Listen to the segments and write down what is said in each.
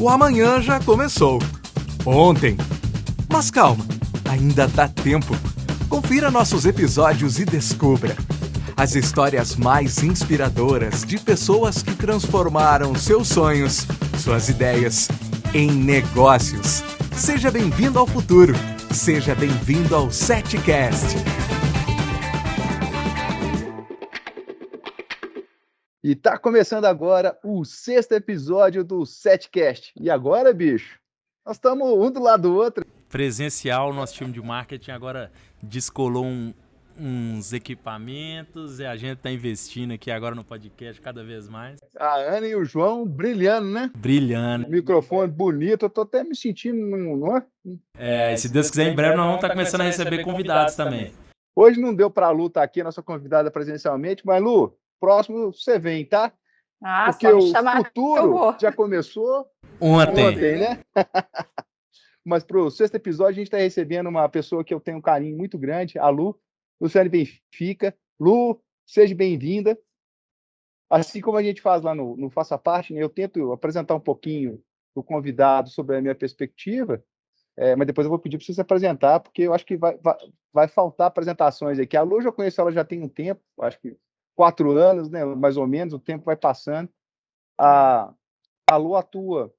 O amanhã já começou. Ontem. Mas calma, ainda dá tempo. Confira nossos episódios e descubra as histórias mais inspiradoras de pessoas que transformaram seus sonhos, suas ideias, em negócios. Seja bem-vindo ao futuro. Seja bem-vindo ao SETcast. E tá começando agora o 6º episódio do SETcast. E agora, bicho, nós estamos um do lado do outro. Presencial, nosso time de marketing agora descolou uns equipamentos e a gente está investindo aqui agora no podcast cada vez mais. A Ana e o João brilhando, né? Brilhando. Microfone bonito, eu tô até me sentindo, não é? Se Deus quiser, em breve nós vamos estar começando a receber convidados também. Hoje não deu pra Lu estar aqui, nossa convidada presencialmente, mas Lu, próximo você vem, tá? Porque só me o chamar, futuro já começou ontem, né? Mas para o 6º episódio, a gente está recebendo uma pessoa que eu tenho um carinho muito grande, a Lu, Luciane Benfica. Lu, seja bem-vinda. Assim como a gente faz lá no Faça Parte, né, eu tento apresentar um pouquinho do convidado sobre a minha perspectiva, mas depois eu vou pedir para você se apresentar, porque eu acho que vai faltar apresentações aqui. A Lu, eu conheço ela já tem um tempo, acho que 4 anos, né, mais ou menos, o tempo vai passando. A Lu atua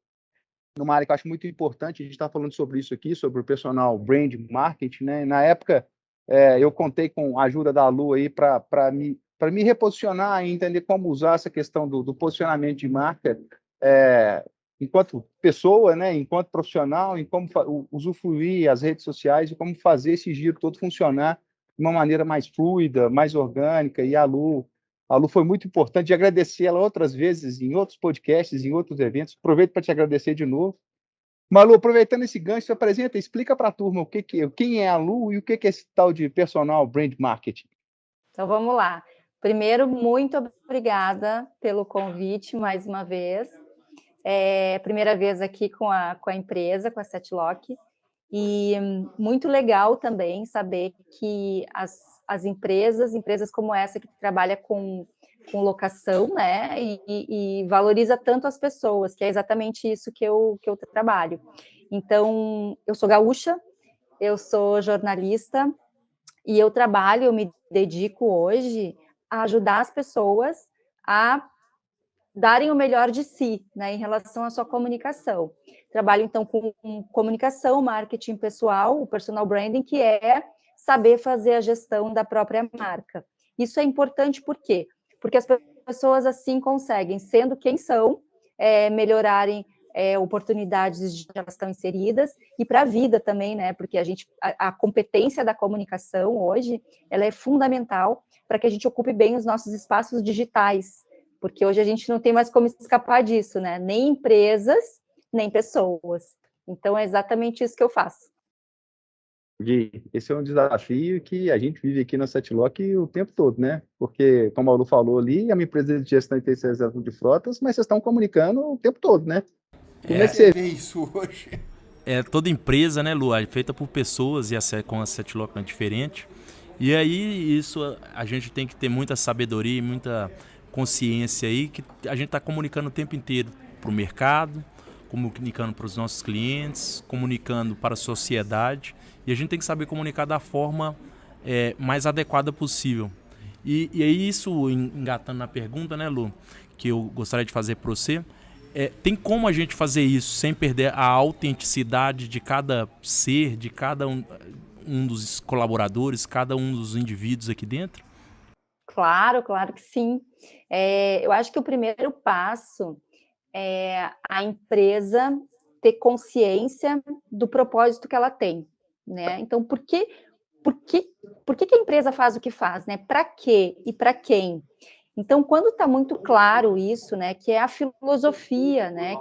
numa área que eu acho muito importante, a gente está falando sobre isso aqui, sobre o personal brand marketing, né? Na época, eu contei com a ajuda da Lu aí para me reposicionar e entender como usar essa questão do posicionamento de marca enquanto pessoa, né? Enquanto profissional, em como usufruir as redes sociais e como fazer esse giro todo funcionar de uma maneira mais fluida, mais orgânica. E a Lu foi muito importante, de agradecer ela outras vezes, em outros podcasts, em outros eventos. Aproveito para te agradecer de novo. Malu, aproveitando esse gancho, se apresenta, explica para a turma quem é a Lu e o que é esse tal de personal brand marketing. Então, vamos lá. Primeiro, muito obrigada pelo convite, mais uma vez. Primeira vez aqui com a empresa, com a Setlock. E muito legal também saber que as empresas como essa que trabalha com locação, né, e valoriza tanto as pessoas, que é exatamente isso que eu trabalho. Então, eu sou gaúcha, eu sou jornalista e eu me dedico hoje a ajudar as pessoas a darem o melhor de si, né, em relação à sua comunicação. Trabalho, então, com comunicação, marketing pessoal, o personal branding, que é saber fazer a gestão da própria marca. Isso é importante por quê? Porque as pessoas, assim, conseguem, sendo quem são, melhorarem oportunidades de elas estão inseridas, e para a vida também, né, porque a competência da comunicação hoje, ela é fundamental para que a gente ocupe bem os nossos espaços digitais, porque hoje a gente não tem mais como escapar disso, né? Nem empresas, nem pessoas. Então, é exatamente isso que eu faço. Gui, esse é um desafio que a gente vive aqui na Setlock o tempo todo, né? Porque, como a Lu falou ali, é uma empresa de gestão e terceirização de frotas, mas vocês estão comunicando o tempo todo, né? Como é que você vê isso hoje? Toda empresa, né, Lu, é feita por pessoas, e com a Setlock não é diferente. E aí, isso a gente tem que ter muita sabedoria e muita consciência aí, que a gente está comunicando o tempo inteiro para o mercado, comunicando para os nossos clientes, comunicando para a sociedade, e a gente tem que saber comunicar da forma mais adequada possível. E aí isso, engatando na pergunta, né, Lu, que eu gostaria de fazer para você, tem como a gente fazer isso sem perder a autenticidade de cada ser, de cada um dos colaboradores, cada um dos indivíduos aqui dentro? Claro que sim. Eu acho que o primeiro passo é a empresa ter consciência do propósito que ela tem, né? Então, por que a empresa faz o que faz, né? Para quê e para quem? Então, quando está muito claro isso, né, que é a filosofia, né,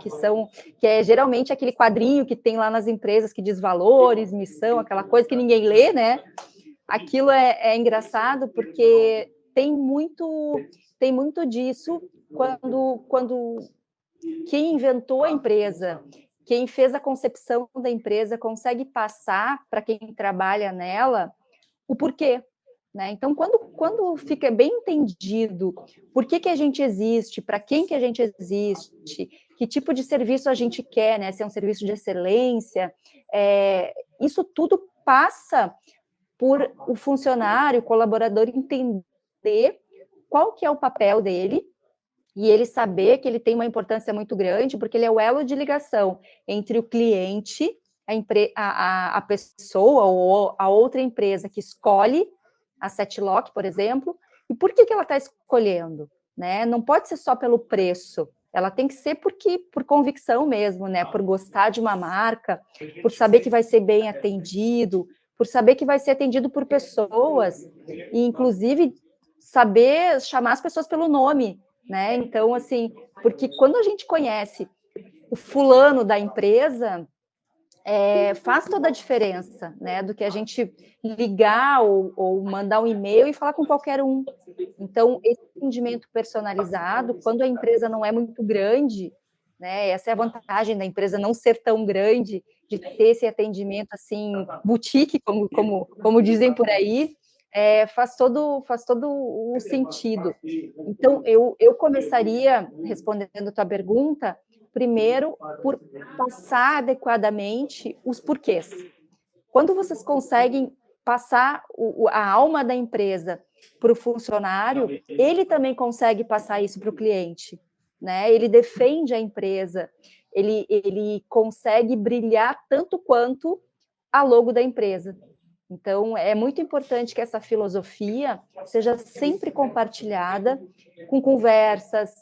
que é geralmente aquele quadrinho que tem lá nas empresas que diz valores, missão, aquela coisa que ninguém lê, né? Aquilo é engraçado porque tem muito disso quando quem inventou a empresa, quem fez a concepção da empresa consegue passar para quem trabalha nela o porquê. né? Então, quando fica bem entendido por que a gente existe, para quem que a gente existe, que tipo de serviço a gente quer, né? Se é um serviço de excelência, isso tudo passa por o funcionário, o colaborador entender qual que é o papel dele e ele saber que ele tem uma importância muito grande, porque ele é o elo de ligação entre o cliente, a pessoa ou a outra empresa que escolhe a Setlock, por exemplo, e por que ela está escolhendo, né? Não pode ser só pelo preço, ela tem que ser por convicção mesmo, né? Por gostar de uma marca, por saber que vai ser bem atendido, por saber que vai ser atendido por pessoas, e inclusive saber chamar as pessoas pelo nome, né? Então, assim, porque quando a gente conhece o fulano da empresa, faz toda a diferença, né? Do que a gente ligar ou mandar um e-mail e falar com qualquer um. Então, esse atendimento personalizado, quando a empresa não é muito grande, né? Essa é a vantagem da empresa não ser tão grande, de ter esse atendimento assim, boutique, como dizem por aí, faz todo o sentido. Então, eu começaria, respondendo a tua pergunta, primeiro por passar adequadamente os porquês. Quando vocês conseguem passar a alma da empresa para o funcionário, ele também consegue passar isso para o cliente, né? Ele defende a empresa, ele consegue brilhar tanto quanto a logo da empresa. Então, é muito importante que essa filosofia seja sempre compartilhada com conversas,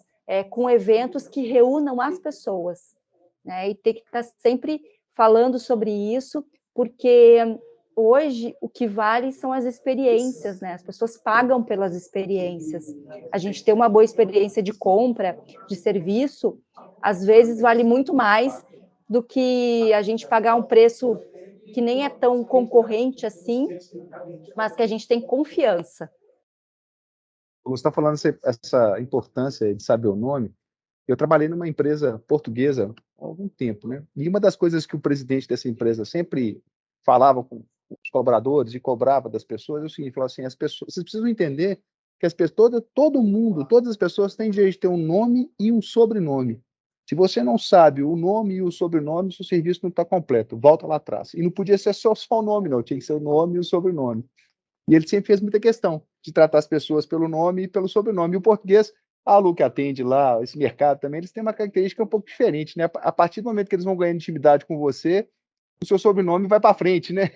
com eventos que reúnam as pessoas, né? E ter que estar sempre falando sobre isso, porque hoje o que vale são as experiências, né? As pessoas pagam pelas experiências. A gente ter uma boa experiência de compra, de serviço, às vezes vale muito mais do que a gente pagar um preço que nem é tão concorrente assim, mas que a gente tem confiança. Você está falando essa importância de saber o nome. Eu trabalhei numa empresa portuguesa há algum tempo, né? E uma das coisas que o presidente dessa empresa sempre falava com os colaboradores e cobrava das pessoas é o seguinte: falava assim, as pessoas, vocês precisam entender que as pessoas, todo mundo, todas as pessoas têm direito de ter um nome e um sobrenome. Se você não sabe o nome e o sobrenome, seu serviço não está completo. Volta lá atrás. E não podia ser só o nome, não. Tinha que ser o nome e o sobrenome. E ele sempre fez muita questão de tratar as pessoas pelo nome e pelo sobrenome. E o português, a Lu que atende lá, esse mercado também, eles têm uma característica um pouco diferente, né? A partir do momento que eles vão ganhando intimidade com você, o seu sobrenome vai para frente, né?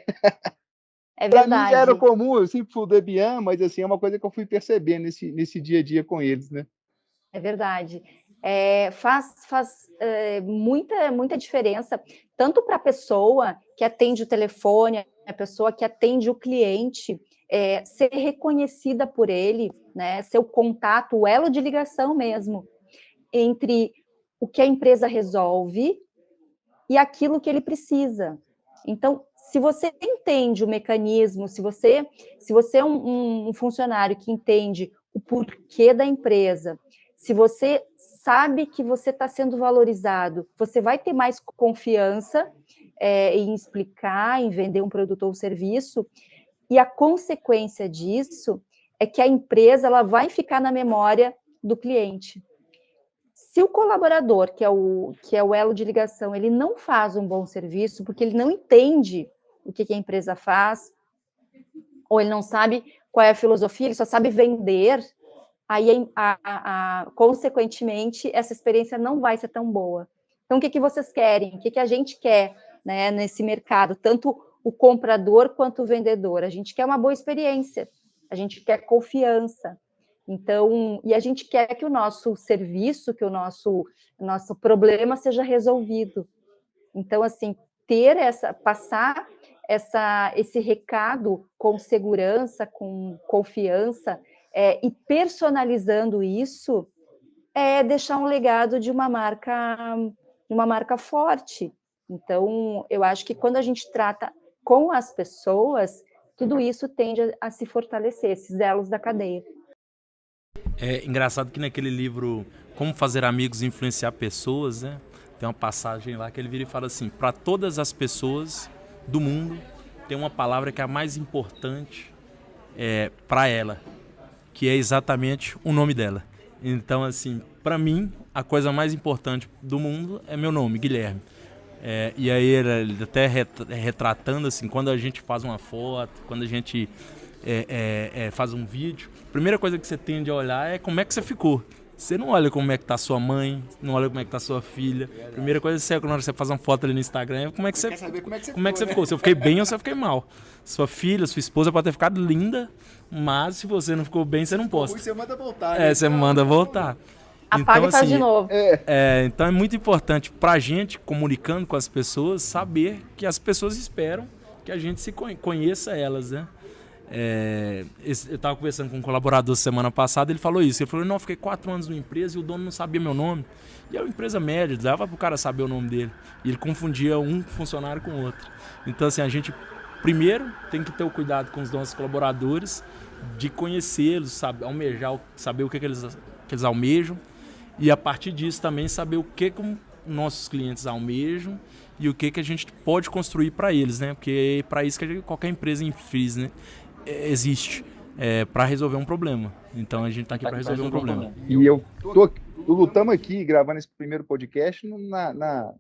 É Para mim já era verdade. comum, eu sempre fui do Debian, mas assim, é uma coisa que eu fui percebendo nesse dia a dia com eles, né? É verdade. Faz muita diferença, tanto para a pessoa que atende o telefone, a pessoa que atende o cliente, ser reconhecida por ele, né, ser o contato, o elo de ligação mesmo, entre o que a empresa resolve e aquilo que ele precisa. Então, se você entende o mecanismo, se você é um funcionário que entende o porquê da empresa, se você sabe que você está sendo valorizado, você vai ter mais confiança em explicar, em vender um produto ou serviço, e a consequência disso é que a empresa ela vai ficar na memória do cliente. Se o colaborador, que é o elo de ligação, ele não faz um bom serviço, porque ele não entende o que a empresa faz, ou ele não sabe qual é a filosofia, ele só sabe vender, aí, consequentemente, essa experiência não vai ser tão boa. Então, o que vocês querem? O que a gente quer, né, nesse mercado? Tanto o comprador quanto o vendedor. A gente quer uma boa experiência, a gente quer confiança. Então, e a gente quer que o nosso serviço, que o nosso problema seja resolvido. Então, assim, passar esse recado com segurança, com confiança, e personalizando isso, é deixar um legado de uma marca forte. Então, eu acho que quando a gente trata com as pessoas, tudo isso tende a se fortalecer, esses elos da cadeia. É engraçado que naquele livro Como Fazer Amigos e Influenciar Pessoas, né? Tem uma passagem lá que ele vira e fala assim: para todas as pessoas do mundo tem uma palavra que é a mais importante para ela, que é exatamente o nome dela. Então, assim, para mim, a coisa mais importante do mundo é meu nome, Guilherme. E aí ele até retratando, assim, quando a gente faz uma foto, quando a gente faz um vídeo, a primeira coisa que você tende a olhar é como é que você ficou. Você não olha como é que tá sua mãe, não olha como é que tá sua filha. A primeira coisa que você, quando você faz uma foto ali no Instagram, é como é que você ficou. Se eu fiquei bem ou se eu fiquei mal. Sua filha, sua esposa pode ter ficado linda, mas se você não ficou bem, você não posta. Você manda voltar. Né? Você manda voltar. Apaga então, e faz de novo. Então é muito importante pra gente, comunicando com as pessoas, saber que as pessoas esperam que a gente se conheça elas, né? Eu estava conversando com um colaborador semana passada, ele falou isso. Ele falou, não, eu fiquei 4 anos numa empresa e o dono não sabia meu nome. E é uma empresa média, dava para o cara saber o nome dele. E ele confundia um funcionário com o outro. Então, assim, a gente primeiro tem que ter o cuidado com os nossos colaboradores, de conhecê-los, saber o que eles almejam. E a partir disso também saber o que nossos clientes almejam e o que a gente pode construir para eles, né? Porque é para isso que qualquer empresa infeliz, né? Existe para resolver um problema. Então a gente está aqui para resolver um problema. E lutamos aqui gravando esse primeiro podcast na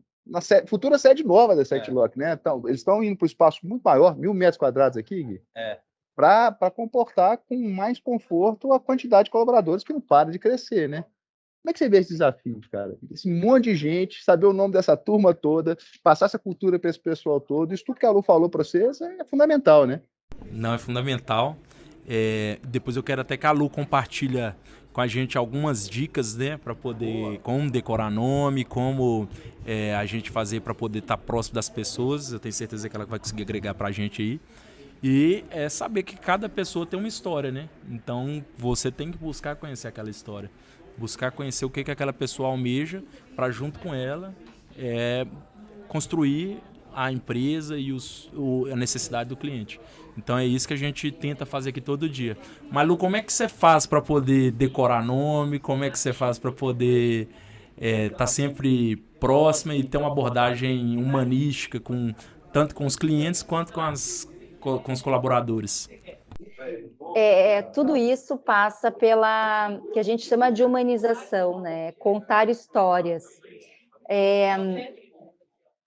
futura sede nova da Setlock, né? Então, eles estão indo para um espaço muito maior, 1.000 metros quadrados aqui, Gui, para comportar com mais conforto a quantidade de colaboradores que não para de crescer, né? Como é que você vê esse desafio, cara? Esse monte de gente, saber o nome dessa turma toda, passar essa cultura para esse pessoal todo, isso tudo que a Lu falou para vocês é fundamental, né? Não, é fundamental. Depois eu quero até que a Lu compartilha com a gente algumas dicas, né, para poder como decorar nome, como a gente fazer para poder estar próximo das pessoas. Eu tenho certeza que ela vai conseguir agregar para a gente aí. E saber que cada pessoa tem uma história, né? Então você tem que buscar conhecer aquela história, buscar conhecer o que aquela pessoa almeja para junto com ela construir a empresa e a necessidade do cliente. Então é isso que a gente tenta fazer aqui todo dia. Mas Lu, como é que você faz para poder decorar nome? Como é que você faz para poder estar sempre próxima e ter uma abordagem humanística tanto com os clientes quanto com os colaboradores? Tudo isso passa pela que a gente chama de humanização, né? Contar histórias.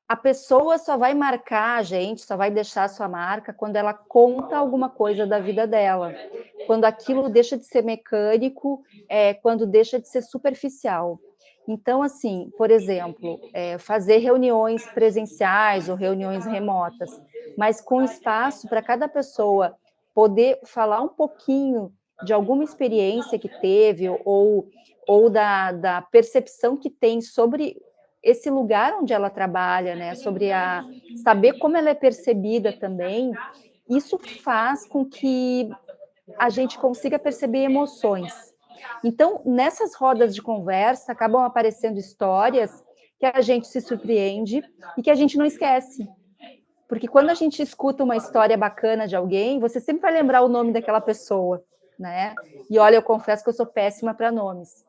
A pessoa só vai marcar a gente, só vai deixar a sua marca quando ela conta alguma coisa da vida dela, quando aquilo deixa de ser mecânico, quando deixa de ser superficial. Então, assim, por exemplo, fazer reuniões presenciais ou reuniões remotas, mas com espaço para cada pessoa poder falar um pouquinho de alguma experiência que teve ou da percepção que tem sobre esse lugar onde ela trabalha, né? Sobre saber como ela é percebida também. Isso faz com que a gente consiga perceber emoções. Então, nessas rodas de conversa, acabam aparecendo histórias que a gente se surpreende e que a gente não esquece. Porque quando a gente escuta uma história bacana de alguém, você sempre vai lembrar o nome daquela pessoa, né? E olha, eu confesso que eu sou péssima para nomes.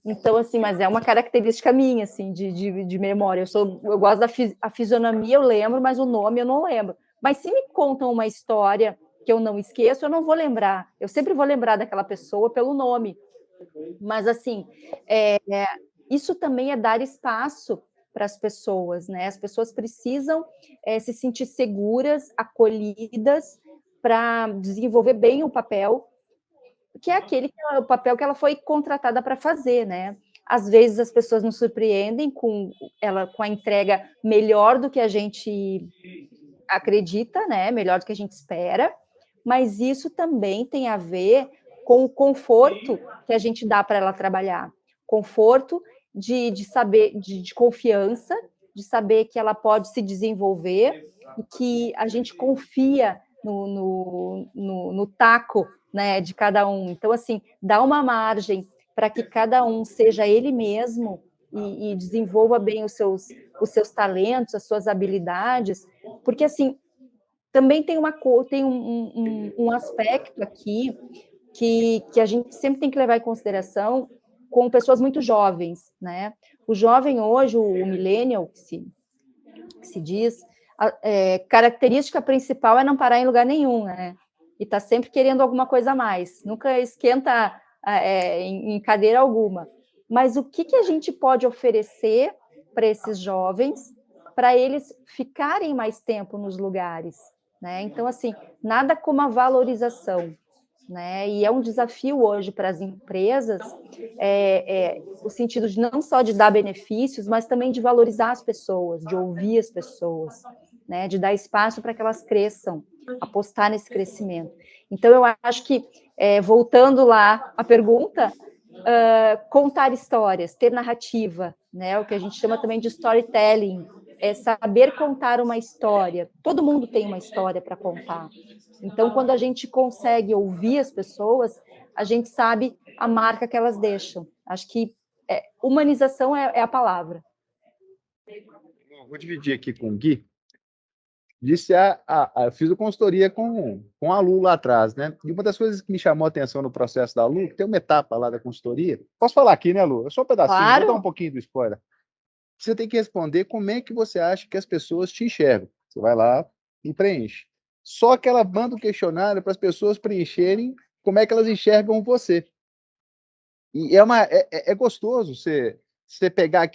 Então, assim, mas é uma característica minha, assim, de memória. Eu gosto da fisionomia, eu lembro, mas o nome eu não lembro. Mas se me contam uma história que eu não esqueço, eu não vou lembrar. Eu sempre vou lembrar daquela pessoa pelo nome. Mas, assim, isso também é dar espaço para as pessoas, né? As pessoas precisam se sentir seguras, acolhidas, para desenvolver bem o papel, que é o papel que ela foi contratada para fazer, né? Às vezes as pessoas nos surpreendem com a entrega melhor do que a gente acredita, né? Melhor do que a gente espera, mas isso também tem a ver com o conforto que a gente dá para ela trabalhar. Conforto de saber, de confiança, de saber que ela pode se desenvolver e que a gente confia no taco, né, de cada um. Então, assim, dá uma margem para que cada um seja ele mesmo e desenvolva bem os seus talentos, as suas habilidades, porque, assim, também tem um aspecto aqui que a gente sempre tem que levar em consideração com pessoas muito jovens, né? O jovem hoje, o millennial, que se diz, característica principal é não parar em lugar nenhum, né? e está sempre querendo alguma coisa a mais, nunca esquenta em cadeira alguma. Mas o que a gente pode oferecer para esses jovens, para eles ficarem mais tempo nos lugares, né? Então, assim, nada como a valorização, né? E é um desafio hoje para as empresas, o sentido de não só de dar benefícios, mas também de valorizar as pessoas, de ouvir as pessoas, né? De dar espaço para que elas cresçam, apostar nesse crescimento. Então, eu acho que, voltando lá à pergunta, contar histórias, ter narrativa, né? O que a gente chama também de storytelling, é saber contar uma história. Todo mundo tem uma história para contar. Então, quando a gente consegue ouvir as pessoas, a gente sabe a marca que elas deixam. Acho que humanização é a palavra. Vou dividir aqui com o Gui. Eu fiz a consultoria com a Lu lá atrás, né? E uma das coisas que me chamou a atenção no processo da Lu, que tem uma etapa lá da consultoria. Posso falar aqui, né, Lu? É só um pedacinho, Claro. Vou dar um pouquinho do spoiler. Você tem que responder como é que você acha que as pessoas te enxergam. Você vai lá e preenche. Só que ela manda um questionário para as pessoas preencherem como é que elas enxergam você. E é gostoso você pegar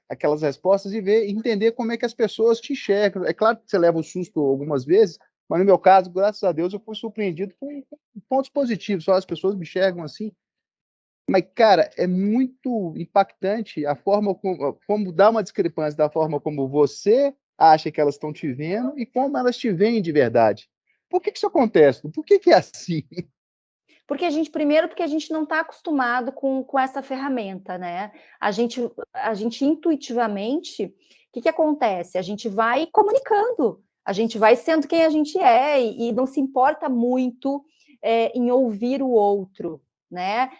aquelas respostas e entender como é que as pessoas te enxergam. É claro que você leva um susto algumas vezes, mas no meu caso, graças a Deus, eu fui surpreendido com pontos positivos. Só as pessoas me enxergam assim. Mas, cara, é muito impactante a forma como dá uma discrepância da forma como você acha que elas estão te vendo e como elas te veem de verdade. Por que isso acontece? Por que é assim? Porque a gente não está acostumado com essa ferramenta, né? A gente intuitivamente, o que acontece? A gente vai comunicando, a gente vai sendo quem a gente é e não se importa muito em ouvir o outro, né?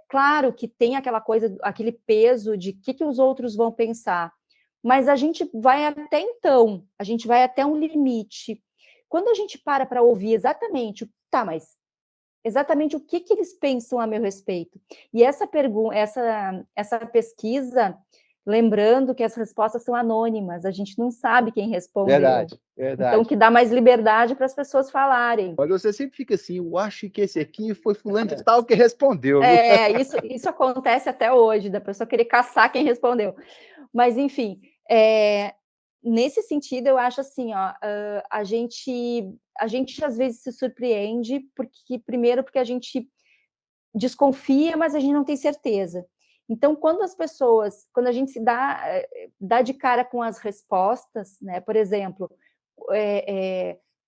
Claro que tem aquela coisa, aquele peso de o que os outros vão pensar, mas a gente vai até então, a gente vai até um limite. Quando a gente para ouvir exatamente, tá, mas exatamente o que eles pensam a meu respeito. E essa pesquisa, lembrando que as respostas são anônimas, a gente não sabe quem respondeu. Verdade. Então, que dá mais liberdade para as pessoas falarem. Mas você sempre fica assim, eu acho que esse aqui foi fulano de tal que respondeu. Isso acontece até hoje, da pessoa querer caçar quem respondeu. Mas, enfim, nesse sentido, eu acho assim, a gente às vezes se surpreende, primeiro porque a gente desconfia, mas a gente não tem certeza. Então, quando a gente se dá de cara com as respostas, né? Por exemplo,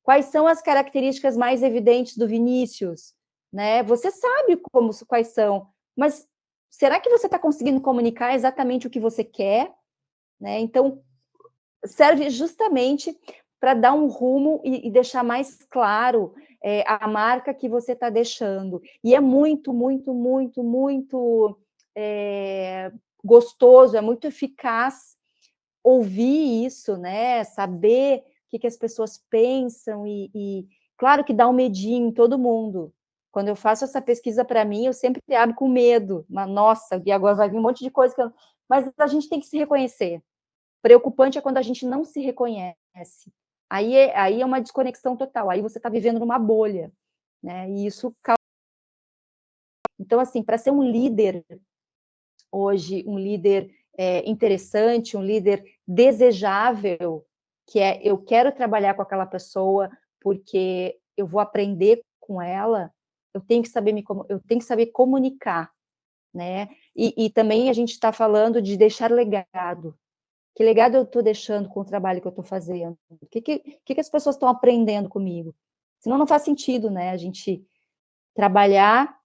quais são as características mais evidentes do Vinícius, né? Você sabe quais são, mas será que você está conseguindo comunicar exatamente o que você quer, né? Então, serve justamente para dar um rumo e deixar mais claro a marca que você está deixando. E é muito, muito, muito, muito gostoso, é muito eficaz ouvir isso, né? Saber o que as pessoas pensam e claro que dá um medinho em todo mundo. Quando eu faço essa pesquisa para mim, eu sempre abro com medo. Mas, nossa, e agora vai vir um monte de coisa Mas a gente tem que se reconhecer. Preocupante é quando a gente não se reconhece. Aí é uma desconexão total. Aí você está vivendo numa bolha, né? E isso causa... Então, assim, para ser um líder hoje, um líder interessante, um líder desejável, que eu quero trabalhar com aquela pessoa porque eu vou aprender com ela, eu tenho que saber comunicar, né? E também a gente está falando de deixar legado. Que legado eu estou deixando com o trabalho que eu estou fazendo? O que as pessoas estão aprendendo comigo? Senão não faz sentido, né? A gente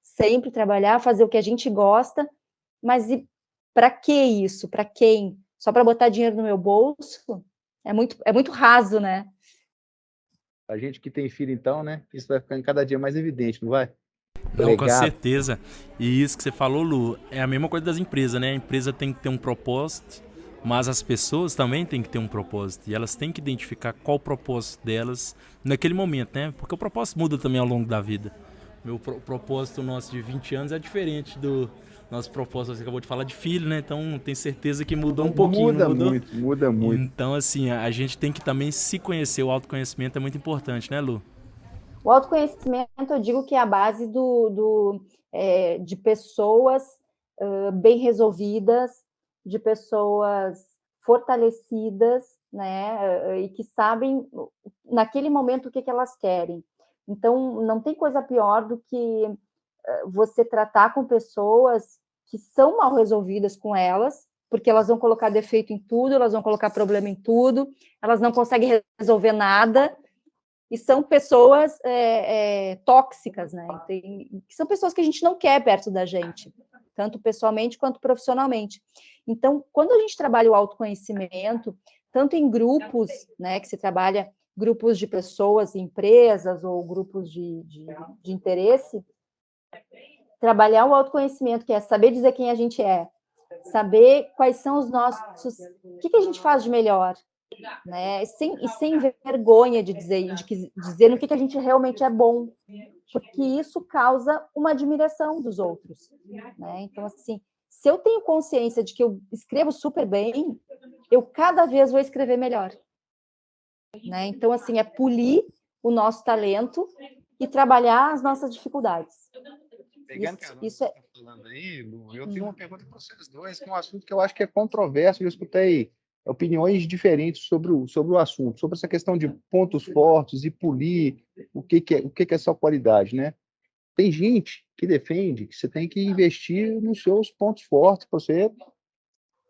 sempre trabalhar, fazer o que a gente gosta, mas para que isso? Para quem? Só para botar dinheiro no meu bolso? É muito raso, né? A gente que tem filho, então, né? Isso vai ficando cada dia mais evidente, não vai? Não, com certeza. E isso que você falou, Lu, é a mesma coisa das empresas, né? A empresa tem que ter um propósito, mas as pessoas também têm que ter um propósito. E elas têm que identificar qual o propósito delas naquele momento, né? Porque o propósito muda também ao longo da vida. Meu propósito nosso de 20 anos é diferente do nosso propósito. Você acabou de falar de filho, né? Então, tenho certeza que mudou um pouquinho. Muda muito. Então, assim, a gente tem que também se conhecer. O autoconhecimento é muito importante, né, Lu? O autoconhecimento, eu digo que é a base de pessoas bem resolvidas, de pessoas fortalecidas, né, e que sabem, naquele momento, o que elas querem. Então, não tem coisa pior do que você tratar com pessoas que são mal resolvidas com elas, porque elas vão colocar defeito em tudo, elas vão colocar problema em tudo, elas não conseguem resolver nada, e são pessoas tóxicas, né? São pessoas que a gente não quer perto da gente, tanto pessoalmente quanto profissionalmente. Então, quando a gente trabalha o autoconhecimento, tanto em grupos, né, que se trabalha grupos de pessoas, empresas ou grupos de interesse, trabalhar o autoconhecimento, que é saber dizer quem a gente é, saber quais são os nossos... O que a gente faz de melhor, né? Sem vergonha de dizer no que a gente realmente é bom, porque isso causa uma admiração dos outros, né? Então, assim, se eu tenho consciência de que eu escrevo super bem, eu cada vez vou escrever melhor, né? Então, assim, é polir o nosso talento e trabalhar as nossas dificuldades. Pegando que você está falando aí, Lu, eu tenho uma pergunta para vocês dois, que é um assunto que eu acho que é controverso. Eu escutei opiniões diferentes sobre o assunto, sobre essa questão de pontos fortes e polir o que é sua qualidade, né? Tem gente que defende que você tem que investir nos seus pontos fortes para você,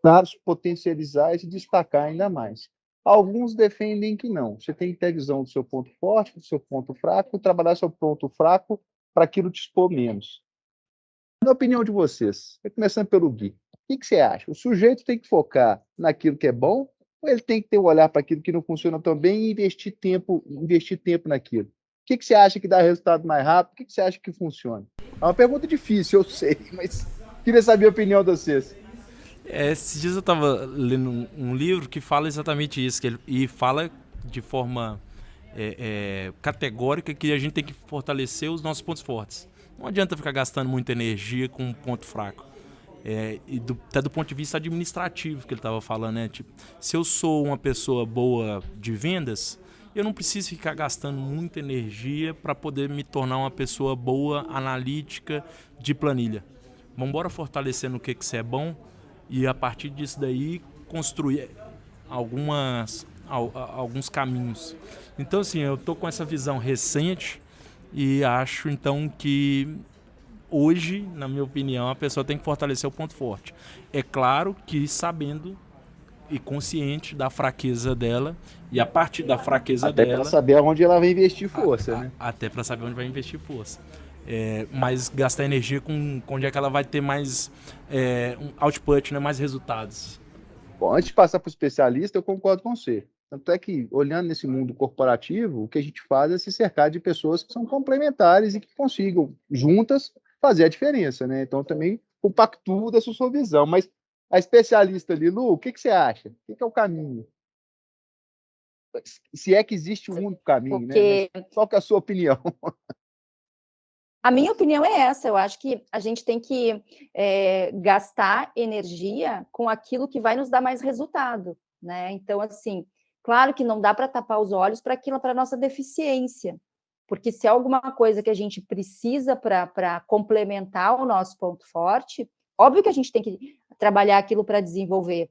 claro, se potencializar e se destacar ainda mais. Alguns defendem que não. Você tem que ter a visão do seu ponto forte, do seu ponto fraco, trabalhar seu ponto fraco para aquilo te expor menos. Na opinião de vocês, começando pelo Gui, o que você acha? O sujeito tem que focar naquilo que é bom ou ele tem que ter um olhar para aquilo que não funciona tão bem e investir tempo naquilo? O que você acha que dá resultado mais rápido? O que você acha que funciona? É uma pergunta difícil, eu sei, mas queria saber a opinião de vocês. Esses dias eu estava lendo um livro que fala exatamente isso, e fala de forma categórica que a gente tem que fortalecer os nossos pontos fortes. Não adianta ficar gastando muita energia com um ponto fraco. Até do ponto de vista administrativo que ele estava falando, né? Tipo, se eu sou uma pessoa boa de vendas, eu não preciso ficar gastando muita energia para poder me tornar uma pessoa boa, analítica, de planilha. Vamos embora fortalecendo o que você é bom e a partir disso daí construir alguns caminhos. Então, assim, eu tô com essa visão recente e acho, então, que hoje, na minha opinião, a pessoa tem que fortalecer o ponto forte. É claro que sabendo e consciente da fraqueza dela e a partir da fraqueza até dela... Até para saber onde ela vai investir força, né? Até para saber onde vai investir força. Mas gastar energia com onde é que ela vai ter mais um output, né, mais resultados. Bom, antes de passar para o especialista, eu concordo com você. Tanto é que, olhando nesse mundo corporativo, o que a gente faz é se cercar de pessoas que são complementares e que consigam, juntas, fazer a diferença, né? Então, também compactuo dessa sua visão. Mas a especialista ali, Lu, o que você acha? O que é o caminho? Se é que existe um único caminho, né? Mas qual que é a sua opinião? A minha opinião é essa. Eu acho que a gente tem que gastar energia com aquilo que vai nos dar mais resultado, né? Então, assim, claro que não dá para tapar os olhos para aquilo, para nossa deficiência, porque se é alguma coisa que a gente precisa para complementar o nosso ponto forte, óbvio que a gente tem que trabalhar aquilo para desenvolver.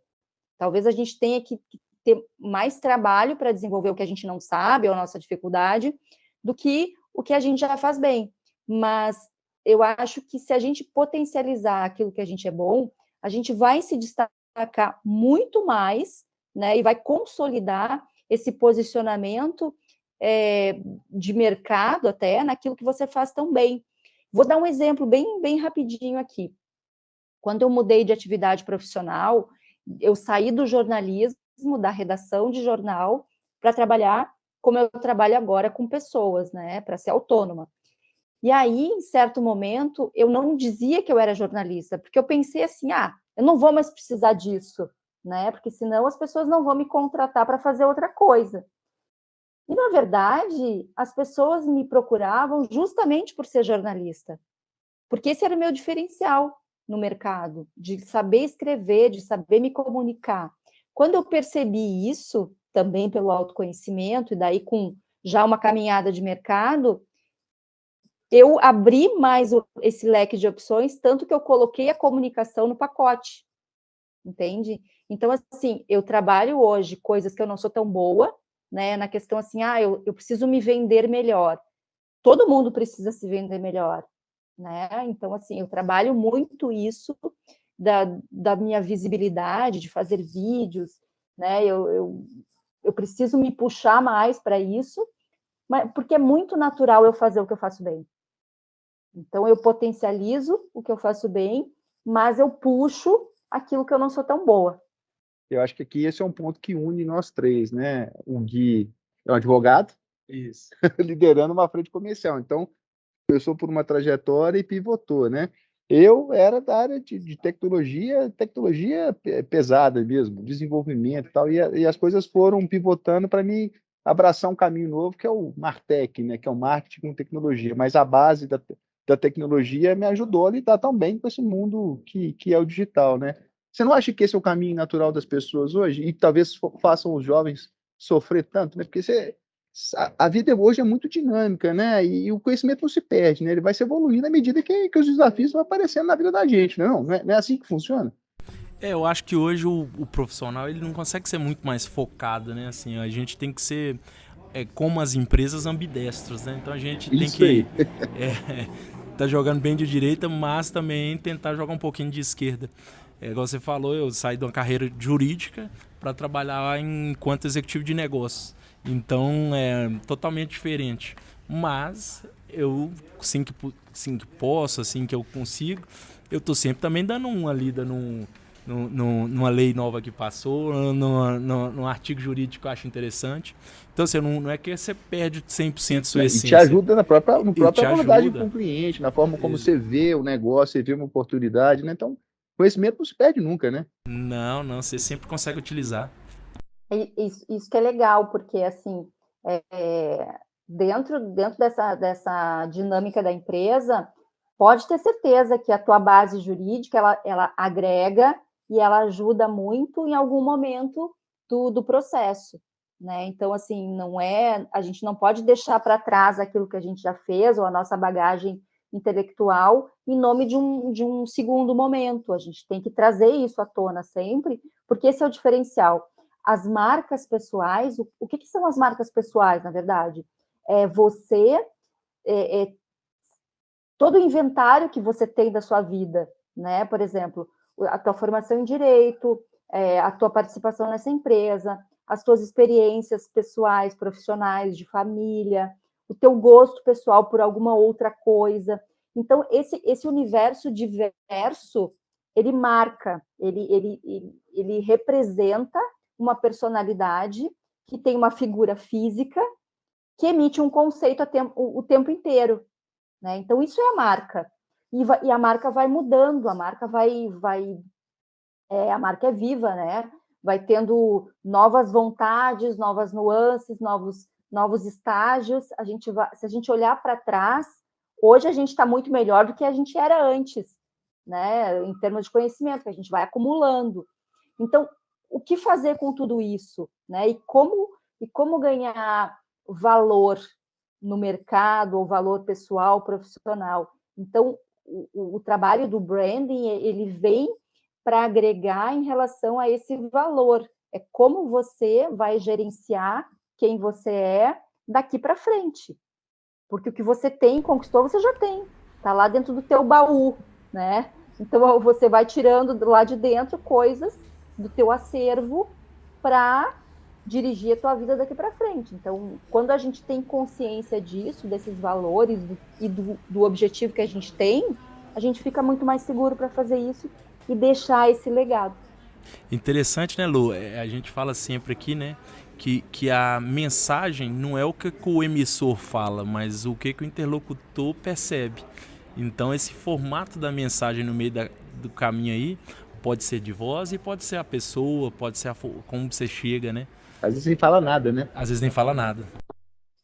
Talvez a gente tenha que ter mais trabalho para desenvolver o que a gente não sabe, ou a nossa dificuldade, do que o que a gente já faz bem. Mas eu acho que se a gente potencializar aquilo que a gente é bom, a gente vai se destacar muito mais, né, e vai consolidar esse posicionamento de mercado até naquilo que você faz tão bem. Vou dar um exemplo bem rapidinho aqui. Quando eu mudei de atividade profissional, eu saí do jornalismo, da redação de jornal, para trabalhar como eu trabalho agora com pessoas, né, para ser autônoma. E aí, em certo momento, eu não dizia que eu era jornalista, porque eu pensei assim, eu não vou mais precisar disso, né? Porque senão as pessoas não vão me contratar para fazer outra coisa. E, na verdade, as pessoas me procuravam justamente por ser jornalista, porque esse era o meu diferencial no mercado, de saber escrever, de saber me comunicar. Quando eu percebi isso, também pelo autoconhecimento, e daí com já uma caminhada de mercado, eu abri mais esse leque de opções, tanto que eu coloquei a comunicação no pacote, entende? Então, assim, eu trabalho hoje coisas que eu não sou tão boa, né, na questão assim, eu preciso me vender melhor. Todo mundo precisa se vender melhor, né? Então, assim, eu trabalho muito isso da minha visibilidade, de fazer vídeos, né? Eu preciso me puxar mais para isso, porque é muito natural eu fazer o que eu faço bem. Então, eu potencializo o que eu faço bem, mas eu puxo aquilo que eu não sou tão boa. Eu acho que aqui esse é um ponto que une nós três, né? O Gui é um advogado, Isso. liderando uma frente comercial. Então, começou por uma trajetória e pivotou, né? Eu era da área de tecnologia pesada mesmo, desenvolvimento e tal, e as coisas foram pivotando para mim abraçar um caminho novo, que é o Martech, né? Que é o marketing com tecnologia, mas a base da tecnologia me ajudou a lidar tão bem com esse mundo que é o digital, né? Você não acha que esse é o caminho natural das pessoas hoje? E talvez façam os jovens sofrer tanto, né? Porque a vida hoje é muito dinâmica, né? E o conhecimento não se perde, né? Ele vai se evoluindo à medida que os desafios vão aparecendo na vida da gente, não é assim que funciona? Eu acho que hoje o profissional ele não consegue ser muito mais focado, né? Assim, a gente tem que ser como as empresas ambidestros, né? Então a gente tem Isso que aí. tá jogando bem de direita, mas também tentar jogar um pouquinho de esquerda. Igual você falou, eu saí de uma carreira jurídica para trabalhar enquanto executivo de negócios. Então é totalmente diferente. Mas eu, assim que posso, assim que eu consigo, eu tô sempre também dando uma lida numa lei nova que passou, num artigo jurídico que eu acho interessante. Então, assim, não é que você perde 100% sua E te essência. ajuda na própria Te abordagem com ajuda. o cliente, na forma como você vê o negócio, você vê uma oportunidade, né? Então, conhecimento não se perde nunca, né? Não, você sempre consegue utilizar. Isso que é legal, porque, assim, dentro dessa dinâmica da empresa, pode ter certeza que a tua base jurídica, ela agrega e ela ajuda muito em algum momento do processo, né? Então, assim, a gente não pode deixar para trás aquilo que a gente já fez, ou a nossa bagagem intelectual, em nome de um segundo momento. A gente tem que trazer isso à tona sempre, porque esse é o diferencial. As marcas pessoais, o que são as marcas pessoais, na verdade? É você, todo o inventário que você tem da sua vida, né? Por exemplo, a tua formação em direito, a tua participação nessa empresa, as tuas experiências pessoais, profissionais, de família, o teu gosto pessoal por alguma outra coisa. Então, esse universo diverso, ele marca, ele representa uma personalidade que tem uma figura física que emite um conceito o tempo inteiro, né? Então, isso é a marca. E a marca vai mudando, a marca a marca é viva, né? Vai tendo novas vontades, novas nuances, novos estágios. Se a gente olhar para trás, hoje a gente está muito melhor do que a gente era antes, né? Em termos de conhecimento, que a gente vai acumulando. Então, o que fazer com tudo isso, né? E como ganhar valor no mercado, ou valor pessoal, profissional. Então, o trabalho do branding, ele vem para agregar em relação a esse valor. É como você vai gerenciar quem você é daqui para frente. Porque o que você tem, conquistou, você já tem. Está lá dentro do teu baú, né? Então, você vai tirando lá de dentro coisas do teu acervo para dirigir a tua vida daqui para frente. Então, quando a gente tem consciência disso, desses valores e do objetivo que a gente tem, a gente fica muito mais seguro para fazer isso e deixar esse legado. Interessante, né, Lu? A gente fala sempre aqui, né, que a mensagem não é o que o emissor fala, mas o que o interlocutor percebe. Então, esse formato da mensagem no meio do caminho aí pode ser de voz e pode ser a pessoa, pode ser como você chega, né? Às vezes nem fala nada, né? Às vezes nem fala nada.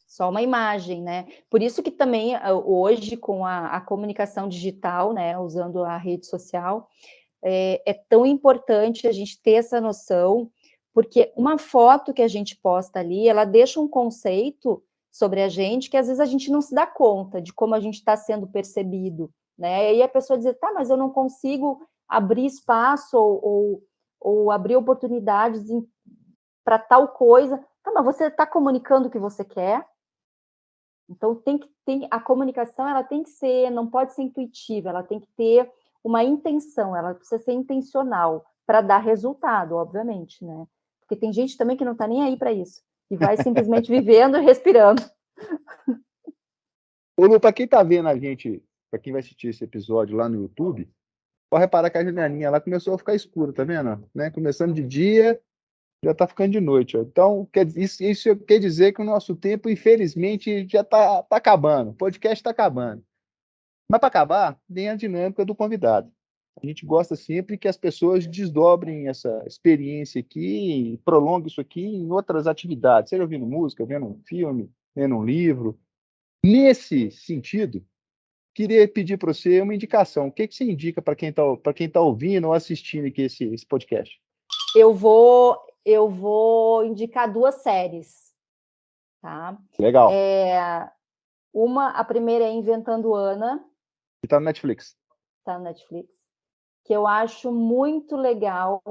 Só uma imagem, né? Por isso que também hoje, com a comunicação digital, né, usando a rede social, é tão importante a gente ter essa noção, porque uma foto que a gente posta ali, ela deixa um conceito sobre a gente, que às vezes a gente não se dá conta de como a gente está sendo percebido, né? E aí a pessoa diz, tá, mas eu não consigo abrir espaço ou abrir oportunidades para tal coisa. Tá, mas você está comunicando o que você quer? Então, a comunicação, ela tem que ser, não pode ser intuitiva, ela tem que ter uma intenção, ela precisa ser intencional para dar resultado, obviamente, né? Porque tem gente também que não está nem aí para isso, e vai simplesmente vivendo e respirando. Ô, Lu, para quem está vendo a gente, para quem vai assistir esse episódio lá no YouTube, pode reparar que a janelinha ela começou a ficar escura, tá vendo? Né? Começando de dia, já está ficando de noite. Ó. Então, isso quer dizer que o nosso tempo, infelizmente, já está acabando. O podcast está acabando. Mas para acabar, vem a dinâmica do convidado. A gente gosta sempre que as pessoas desdobrem essa experiência aqui, e prolonguem isso aqui em outras atividades, seja ouvindo música, vendo um filme, lendo um livro. Nesse sentido, queria pedir para você uma indicação. O que você indica para quem tá ouvindo ou assistindo aqui esse podcast? Eu vou indicar 2 séries, tá? Legal. A primeira é Inventando Ana. Que está no Netflix. Está no Netflix. Que eu acho muito legal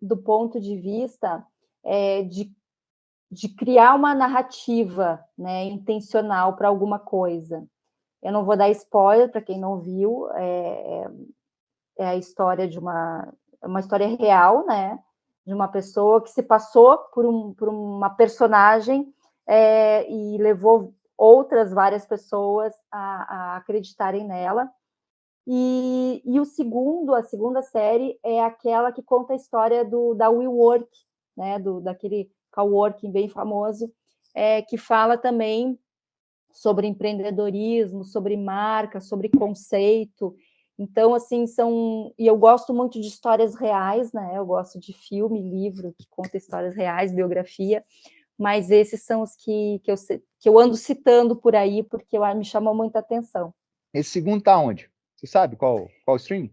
do ponto de vista de criar uma narrativa, né, intencional para alguma coisa. Eu não vou dar spoiler para quem não viu, é a história de uma história real, né, de uma pessoa que se passou por uma personagem e levou várias pessoas a acreditarem nela. E a segunda série é aquela que conta a história da WeWork, né, daquele coworking bem famoso, que fala também sobre empreendedorismo, sobre marca, sobre conceito. Então, assim, e eu gosto muito de histórias reais, né? Eu gosto de filme, livro que conta histórias reais, biografia, mas esses são os que eu ando citando por aí, porque me chamou muita atenção. Esse segundo tá onde? Você sabe qual stream?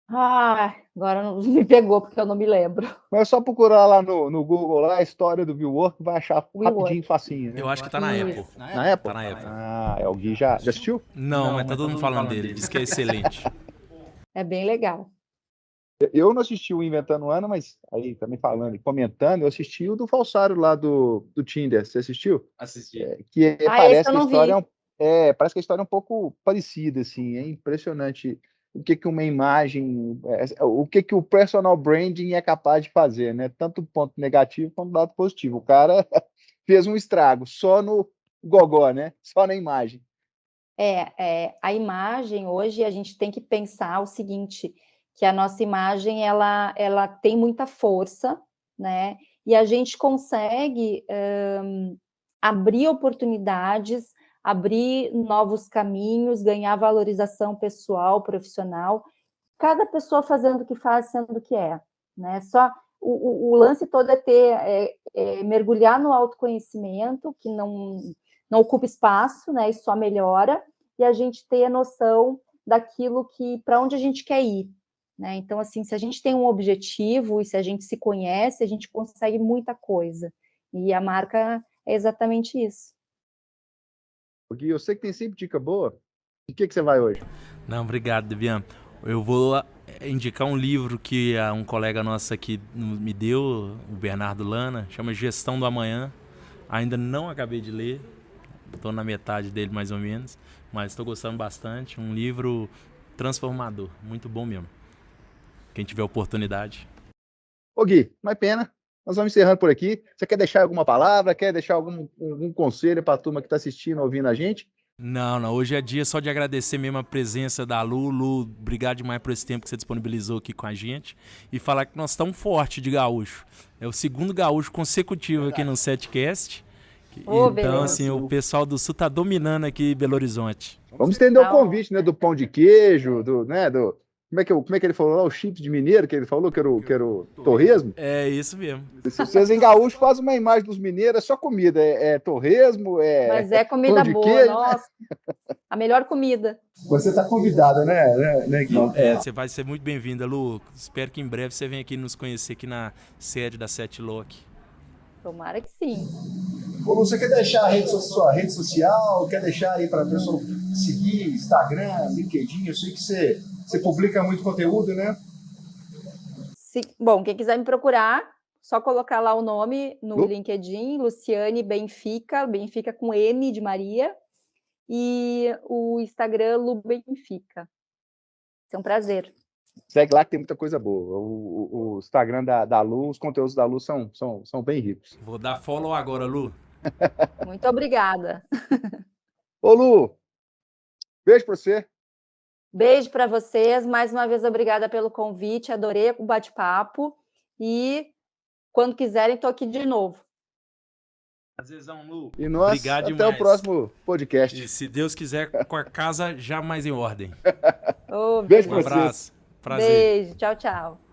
Agora não me pegou, porque eu não me lembro. Mas é só procurar lá no Google, lá, a história do WeWork, vai achar rapidinho, facinho, né? Eu acho que tá na Apple. Na Apple? Tá na Apple. O Gui já assistiu? Não, mas tá todo mundo falando dele. Diz que é excelente. É bem legal. Eu não assisti o Inventando Ana, mas aí também falando e comentando, eu assisti o do falsário lá do Tinder. Você assistiu? Assisti. Parece que a história parece que a história é um pouco parecida, assim. É impressionante o que uma imagem, o que o personal branding é capaz de fazer, né? Tanto ponto negativo quanto lado positivo. O cara fez um estrago só no gogó, né? Só na imagem. A imagem hoje a gente tem que pensar o seguinte, que a nossa imagem ela tem muita força, né? E a gente consegue abrir oportunidades, abrir novos caminhos, ganhar valorização pessoal, profissional, cada pessoa fazendo o que faz, sendo o que é, né? Só o lance todo é mergulhar no autoconhecimento, que não ocupa espaço, né? E só melhora, e a gente ter a noção daquilo para onde a gente quer ir, né? Então, assim, se a gente tem um objetivo e se a gente se conhece, a gente consegue muita coisa. E a marca é exatamente isso. Gui, eu sei que tem sempre dica boa. De que você vai hoje? Não, obrigado, Debian. Eu vou indicar um livro que um colega nosso aqui me deu, o Bernardo Lana, chama Gestão do Amanhã. Ainda não acabei de ler, estou na metade dele mais ou menos, mas estou gostando bastante. Um livro transformador, muito bom mesmo. Quem tiver oportunidade. Ô Gui, não é pena. Nós vamos encerrando por aqui. Você quer deixar alguma palavra? Quer deixar algum conselho para a turma que está assistindo, ouvindo a gente? Não. Hoje é dia só de agradecer mesmo a presença da Lu. Lu, obrigado demais por esse tempo que você disponibilizou aqui com a gente. E falar que nós estamos fortes de gaúcho. É o segundo gaúcho consecutivo aqui no Setcast. Então, assim, o pessoal do Sul está dominando aqui Belo Horizonte. Vamos estender o convite, né? Do pão de queijo, como é que ele falou lá? O chips de mineiro, que ele falou que era o torresmo? É isso mesmo. Se vocês em gaúcho fazem uma imagem dos mineiros, é só comida. É torresmo, Mas é comida boa, queijo, nossa. A melhor comida. Você está convidada, né, Gui? Você vai ser muito bem-vinda, Lu. Espero que em breve você venha aqui nos conhecer aqui na sede da Setlock. Tomara que sim. Ô, Lu, você quer deixar sua rede social? Quer deixar aí para a pessoa seguir Instagram, LinkedIn? Eu sei que você publica muito conteúdo, né? Bom, quem quiser me procurar, só colocar lá o nome no LinkedIn, Luciane Benfica, Benfica com M de Maria, e o Instagram Lu Benfica. É um prazer. Segue lá que tem muita coisa boa. O Instagram da Lu, os conteúdos da Lu são bem ricos. Vou dar follow agora, Lu. Muito obrigada. Ô, Lu, beijo pra você. Beijo para vocês. Mais uma vez, obrigada pelo convite. Adorei o bate-papo. E quando quiserem, estou aqui de novo. Prazerzão, Lu. E nós, Obrigado até demais. o próximo podcast. E se Deus quiser, com a casa já mais em ordem. Oh, Beijo Um pra vocês. abraço. Prazer. Beijo. Tchau, tchau.